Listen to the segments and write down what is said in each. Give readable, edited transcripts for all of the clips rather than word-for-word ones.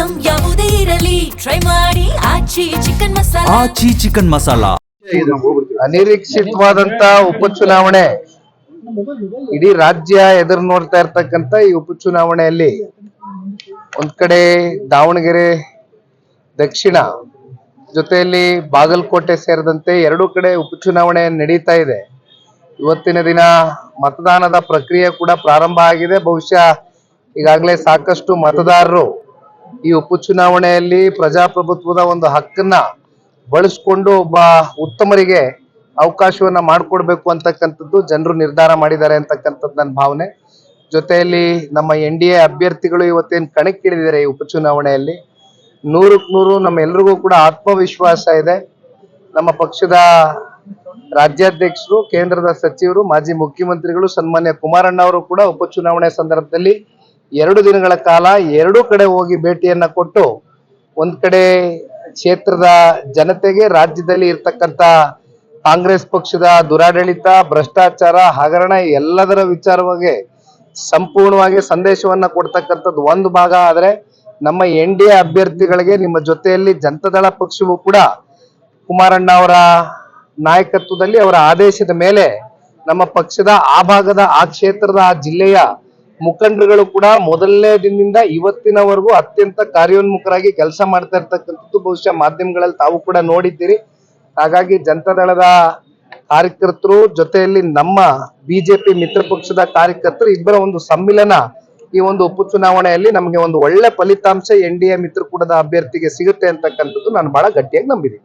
Item ಯಾವುದೇ ಇರಲಿ try ಮಾಡಿ ಆಚಿ ಚಿಕನ್ ಮಸಾಲಾ. ಆಚಿ ಚಿಕನ್ ಮಸಾಲಾ. ಅನಿರೀಕ್ಷಿತವಾದಂತ ಉಪಚುನಾವಣೆ ಇಡೀ ರಾಜ್ಯ ಎದುರು ನೋಡ್ತಾ ಇರ್ತಕ್ಕಂತ ಈ ಉಪಚುನಾವಣೆಯಲ್ಲಿ ಒಂದ್ ಕಡೆ ದಾವಣಗೆರೆ ದಕ್ಷಿಣ ಜೊತೆಯಲ್ಲಿ ಬಾಗಲಕೋಟೆ ಸೇರಿದಂತೆ ಎರಡೂ ಕಡೆ ಉಪಚುನಾವಣೆ ನಡೀತಾ ಇದೆ. ಇವತ್ತಿನ ದಿನ ಮತದಾನದ ಪ್ರಕ್ರಿಯೆ ಕೂಡ ಪ್ರಾರಂಭ ಆಗಿದೆ. ಬಹುಶಃ ಈಗಾಗಲೇ ಸಾಕಷ್ಟು ಮತದಾರರು ಈ ಉಪಚುನಾವಣೆಯಲ್ಲಿ ಪ್ರಜಾಪ್ರಭುತ್ವದ ಒಂದು ಹಕ್ಕನ್ನ ಬಳಸ್ಕೊಂಡು ಒಬ್ಬ ಉತ್ತಮರಿಗೆ ಅವಕಾಶವನ್ನ ಮಾಡಿಕೊಡ್ಬೇಕು ಅಂತಕ್ಕಂಥದ್ದು ಜನರು ನಿರ್ಧಾರ ಮಾಡಿದ್ದಾರೆ ಅಂತಕ್ಕಂಥದ್ದು ನನ್ನ ಭಾವನೆ. ಜೊತೆಯಲ್ಲಿ ನಮ್ಮ NDA ಅಭ್ಯರ್ಥಿಗಳು ಇವತ್ತೇನು ಕಣಕ್ಕಿಳಿದಿದ್ದಾರೆ ಈ ಉಪಚುನಾವಣೆಯಲ್ಲಿ 100ಕ್ಕೆ 100 ನಮ್ಮೆಲ್ಲರಿಗೂ ಕೂಡ ಆತ್ಮವಿಶ್ವಾಸ ಇದೆ. ನಮ್ಮ ಪಕ್ಷದ ರಾಜ್ಯಾಧ್ಯಕ್ಷರು, ಕೇಂದ್ರದ ಸಚಿವರು, ಮಾಜಿ ಮುಖ್ಯಮಂತ್ರಿಗಳು ಸನ್ಮಾನ್ಯ ಕುಮಾರಣ್ಣ ಅವರು ಕೂಡ ಉಪಚುನಾವಣೆ ಸಂದರ್ಭದಲ್ಲಿ 2 ದಿನಗಳ ಕಾಲ ಎರಡೂ ಕಡೆ ಹೋಗಿ ಭೇಟಿಯನ್ನ ಕೊಟ್ಟು ಒಂದ್ ಕಡೆ ಕ್ಷೇತ್ರದ ಜನತೆಗೆ ರಾಜ್ಯದಲ್ಲಿ ಇರ್ತಕ್ಕಂಥ ಕಾಂಗ್ರೆಸ್ ಪಕ್ಷದ ದುರಾಡಳಿತ, ಭ್ರಷ್ಟಾಚಾರ, ಹಗರಣ ಎಲ್ಲದರ ವಿಚಾರವಾಗಿ ಸಂಪೂರ್ಣವಾಗಿ ಸಂದೇಶವನ್ನ ಕೊಡ್ತಕ್ಕಂಥದ್ದು ಒಂದು ಭಾಗ. ಆದ್ರೆ ನಮ್ಮ NDA ಅಭ್ಯರ್ಥಿಗಳಿಗೆ ನಿಮ್ಮ ಜೊತೆಯಲ್ಲಿ ಜನತಾದಳ ಪಕ್ಷವೂ ಕೂಡ ಕುಮಾರಣ್ಣ ಅವರ ನಾಯಕತ್ವದಲ್ಲಿ ಅವರ ಆದೇಶದ ಮೇಲೆ ನಮ್ಮ ಪಕ್ಷದ ಆ ಭಾಗದ ಆ ಕ್ಷೇತ್ರದ ಆ ಜಿಲ್ಲೆಯ ಮುಖಂಡರುಗಳು ಕೂಡ ಮೊದಲನೇ ದಿನದಿಂದ ಇವತ್ತಿನವರೆಗೂ ಅತ್ಯಂತ ಕಾರ್ಯೋನ್ಮುಖರಾಗಿ ಕೆಲಸ ಮಾಡ್ತಾ ಇರ್ತಕ್ಕಂಥದ್ದು ಬಹುಶಃ ಮಾಧ್ಯಮಗಳಲ್ಲಿ ತಾವು ಕೂಡ ನೋಡಿದ್ದೀರಿ. ಹಾಗಾಗಿ ಜನತಾದಳದ ಕಾರ್ಯಕರ್ತರು ಜೊತೆಯಲ್ಲಿ ನಮ್ಮ BJP ಮಿತ್ರ ಪಕ್ಷದ ಕಾರ್ಯಕರ್ತರು ಇಬ್ಬರ ಒಂದು ಸಮ್ಮಿಲನ ಈ ಒಂದು ಉಪಚುನಾವಣೆಯಲ್ಲಿ ನಮಗೆ ಒಂದು ಒಳ್ಳೆ ಫಲಿತಾಂಶ NDA ಮಿತ್ರಕೂಟದ ಅಭ್ಯರ್ಥಿಗೆ ಸಿಗುತ್ತೆ ಅಂತಕ್ಕಂಥದ್ದು ನಾನು ಬಹಳ ಗಟ್ಟಿಯಾಗಿ ನಂಬಿದ್ದೀನಿ.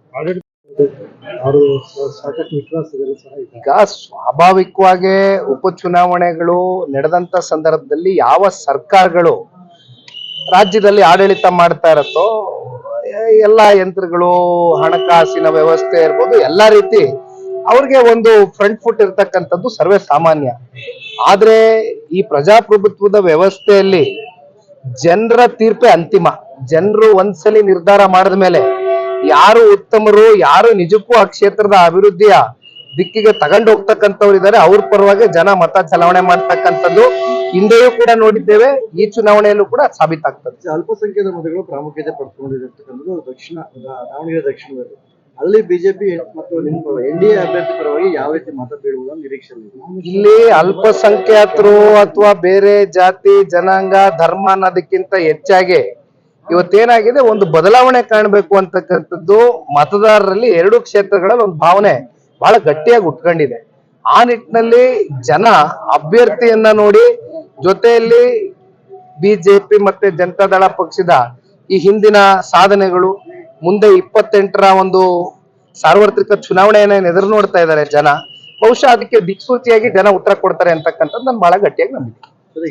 ಈಗ ಸ್ವಾಭಾವಿಕವಾಗಿ ಉಪಚುನಾವಣೆಗಳು ನಡೆದಂತ ಸಂದರ್ಭದಲ್ಲಿ ಯಾವ ಸರ್ಕಾರಗಳು ರಾಜ್ಯದಲ್ಲಿ ಆಡಳಿತ ಮಾಡ್ತಾ ಇರತ್ತೋ ಎಲ್ಲಾ ಯಂತ್ರಗಳು, ಹಣಕಾಸಿನ ವ್ಯವಸ್ಥೆ ಇರ್ಬೋದು, ಎಲ್ಲಾ ರೀತಿ ಅವ್ರಿಗೆ ಒಂದು ಫ್ರಂಟ್ ಫುಟ್ ಇರ್ತಕ್ಕಂಥದ್ದು ಸರ್ವೇ ಸಾಮಾನ್ಯ. ಆದ್ರೆ ಈ ಪ್ರಜಾಪ್ರಭುತ್ವದ ವ್ಯವಸ್ಥೆಯಲ್ಲಿ ಜನರ ತೀರ್ಪೆ ಅಂತಿಮ. ಜನರು ಒಂದ್ಸಲಿ ನಿರ್ಧಾರ ಮಾಡಿದ ಮೇಲೆ ಯಾರು ಉತ್ತಮರು, ಯಾರು ನಿಜಕ್ಕೂ ಆ ಕ್ಷೇತ್ರದ ಅಭಿವೃದ್ಧಿಯ ದಿಕ್ಕಿಗೆ ತಗೊಂಡು ಹೋಗ್ತಕ್ಕಂಥವ್ರು ಇದ್ದಾರೆ ಅವ್ರ ಪರವಾಗಿ ಜನ ಮತ ಚಲಾವಣೆ ಮಾಡ್ತಕ್ಕಂಥದ್ದು ಹಿಂದೆಯೂ ಕೂಡ ನೋಡಿದ್ದೇವೆ, ಈ ಚುನಾವಣೆಯಲ್ಲೂ ಕೂಡ ಸಾಬೀತಾಗ್ತದೆ. ಅಲ್ಪಸಂಖ್ಯಾತ ಮತಗಳು ಪ್ರಾಮುಖ್ಯತೆ ಪಡ್ಕೊಂಡಿರ್ತಕ್ಕಂಥದ್ದು ದಾವಣಗೆರೆ ದಕ್ಷಿಣದಲ್ಲಿ. ಅಲ್ಲಿ BJP ಮತ್ತು ನಿಮ್ಮ NDA ಅಭ್ಯರ್ಥಿ ಪರವಾಗಿ ಯಾವ ರೀತಿ ಮತ ಬೀಳುವುದನ್ನು ನಿರೀಕ್ಷೆ ಇದೆ? ಇಲ್ಲಿ ಅಲ್ಪಸಂಖ್ಯಾತರು ಅಥವಾ ಬೇರೆ ಜಾತಿ, ಜನಾಂಗ, ಧರ್ಮ ಅನ್ನೋದಕ್ಕಿಂತ ಹೆಚ್ಚಾಗಿ ಇವತ್ತೇನಾಗಿದೆ, ಒಂದು ಬದಲಾವಣೆ ಕಾಣಬೇಕು ಅಂತಕ್ಕಂಥದ್ದು ಮತದಾರರಲ್ಲಿ ಎರಡೂ ಕ್ಷೇತ್ರಗಳಲ್ಲಿ ಒಂದು ಭಾವನೆ ಬಹಳ ಗಟ್ಟಿಯಾಗಿ ಉಟ್ಕೊಂಡಿದೆ. ಆ ನಿಟ್ಟಿನಲ್ಲಿ ಜನ ಅಭ್ಯರ್ಥಿಯನ್ನ ನೋಡಿ ಜೊತೆಯಲ್ಲಿ BJP ಮತ್ತೆ ಜನತಾದಳ ಪಕ್ಷದ ಈ ಹಿಂದಿನ ಸಾಧನೆಗಳು, ಮುಂದೆ 28ರ ಒಂದು ಸಾರ್ವತ್ರಿಕ ಚುನಾವಣೆಯನ್ನ ಎದುರು ನೋಡ್ತಾ ಇದ್ದಾರೆ ಜನ. ಬಹುಶಃ ಅದಕ್ಕೆ ದಿಕ್ಸೂಚಿಯಾಗಿ ಜನ ಉತ್ತರ ಕೊಡ್ತಾರೆ ಅಂತಕ್ಕಂಥದ್ದು ನಾನು ಬಹಳ ಗಟ್ಟಿಯಾಗಿ ನಂಬಿದ್ದೀನಿ.